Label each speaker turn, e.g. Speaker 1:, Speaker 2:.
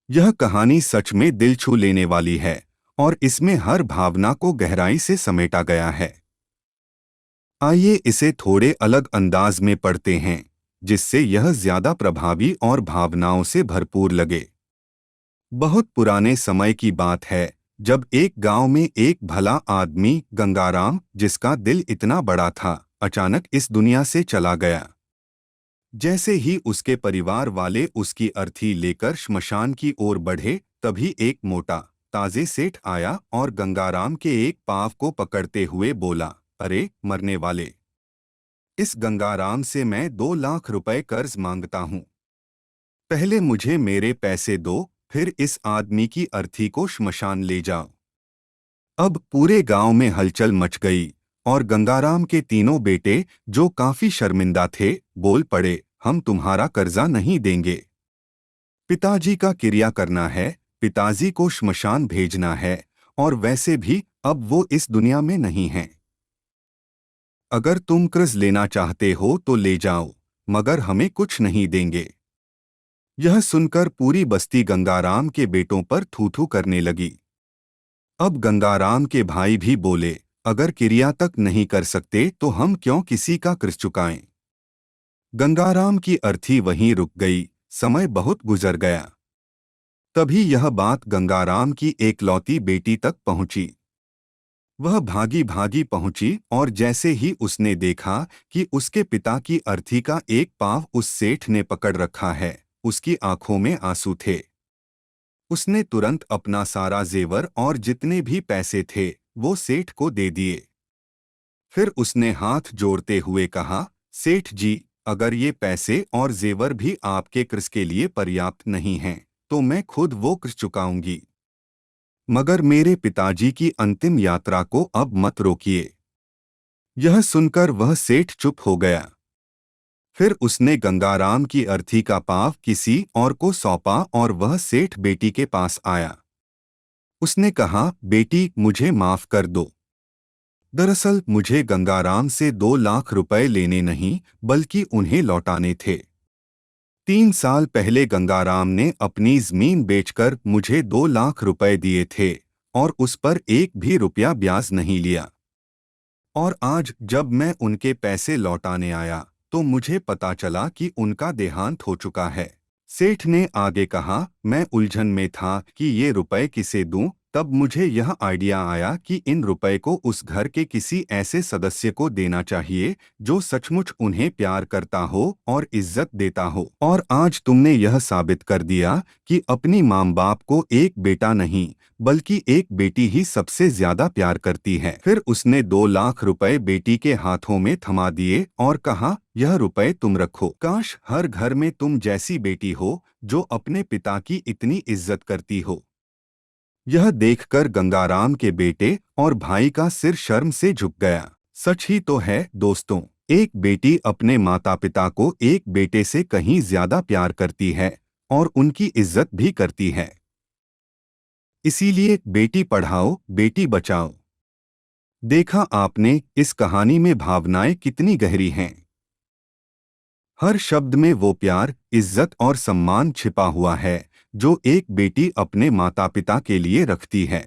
Speaker 1: यह कहानी सच में दिल छू लेने वाली है और इसमें हर भावना को गहराई से समेटा गया है। आइए इसे थोड़े अलग अंदाज में पढ़ते हैं, जिससे यह ज्यादा प्रभावी और भावनाओं से भरपूर लगे। बहुत पुराने समय की बात है, जब एक गांव में एक भला आदमी गंगाराम, जिसका दिल इतना बड़ा था, अचानक इस दुनिया से चला गया। जैसे ही उसके परिवार वाले उसकी अर्थी लेकर श्मशान की ओर बढ़े, तभी एक मोटा ताजे सेठ आया और गंगाराम के एक पांव को पकड़ते हुए बोला, अरे मरने वाले, इस गंगाराम से मैं 2 लाख रुपए कर्ज मांगता हूँ। पहले मुझे मेरे पैसे दो, फिर इस आदमी की अर्थी को श्मशान ले जाओ। अब पूरे गांव में हलचल मच गई और गंगाराम के तीनों बेटे, जो काफी शर्मिंदा थे, बोल पड़े, हम तुम्हारा कर्जा नहीं देंगे। पिताजी का क्रिया करना है, पिताजी को श्मशान भेजना है, और वैसे भी अब वो इस दुनिया में नहीं हैं। अगर तुम कर्ज लेना चाहते हो तो ले जाओ, मगर हमें कुछ नहीं देंगे। यह सुनकर पूरी बस्ती गंगाराम के बेटों पर थू थू करने लगी। अब गंगाराम के भाई भी बोले, अगर क्रिया तक नहीं कर सकते तो हम क्यों किसी का कर्ज चुकाएं। गंगाराम की अर्थी वहीं रुक गई। समय बहुत गुजर गया। तभी यह बात गंगाराम की एकलौती बेटी तक पहुंची। वह भागी भागी पहुंची और जैसे ही उसने देखा कि उसके पिता की अर्थी का एक पांव उस सेठ ने पकड़ रखा है, उसकी आंखों में आंसू थे। उसने तुरंत अपना सारा जेवर और जितने भी पैसे थे वो सेठ को दे दिए। फिर उसने हाथ जोड़ते हुए कहा, सेठ जी, अगर ये पैसे और जेवर भी आपके कर्ज के लिए पर्याप्त नहीं हैं, तो मैं खुद वो कर्ज चुकाऊंगी। मगर मेरे पिताजी की अंतिम यात्रा को अब मत रोकिए। यह सुनकर वह सेठ चुप हो गया। फिर उसने गंगाराम की अर्थी का पांव किसी और को सौंपा और वह सेठ बेटी के पास आया। उसने कहा, बेटी, मुझे माफ कर दो। दरअसल मुझे गंगाराम से 2 लाख रुपए लेने नहीं, बल्कि उन्हें लौटाने थे। 3 साल पहले गंगाराम ने अपनी जमीन बेचकर मुझे 2 लाख रुपए दिए थे और उस पर एक भी रुपया ब्याज नहीं लिया। और आज जब मैं उनके पैसे लौटाने आया तो मुझे पता चला कि उनका देहांत हो चुका है। सेठ ने आगे कहा, मैं उलझन में था कि ये रुपए किसे दूं, तब मुझे यह आइडिया आया कि इन रुपए को उस घर के किसी ऐसे सदस्य को देना चाहिए जो सचमुच उन्हें प्यार करता हो और इज्जत देता हो। और आज तुमने यह साबित कर दिया कि अपनी माँ बाप को एक बेटा नहीं, बल्कि एक बेटी ही सबसे ज्यादा प्यार करती है। फिर उसने 2 लाख रुपए बेटी के हाथों में थमा दिए और कहा, यह रुपए तुम रखो। काश हर घर में तुम जैसी बेटी हो जो अपने पिता की इतनी इज्जत करती हो। यह देखकर गंगाराम के बेटे और भाई का सिर शर्म से झुक गया। सच ही तो है दोस्तों, एक बेटी अपने माता पिता को एक बेटे से कहीं ज्यादा प्यार करती है और उनकी इज्जत भी करती है। इसीलिए बेटी पढ़ाओ, बेटी बचाओ। देखा आपने, इस कहानी में भावनाएं कितनी गहरी हैं। हर शब्द में वो प्यार, इज्जत और सम्मान छिपा हुआ है जो एक बेटी अपने माता पिता के लिए रखती है।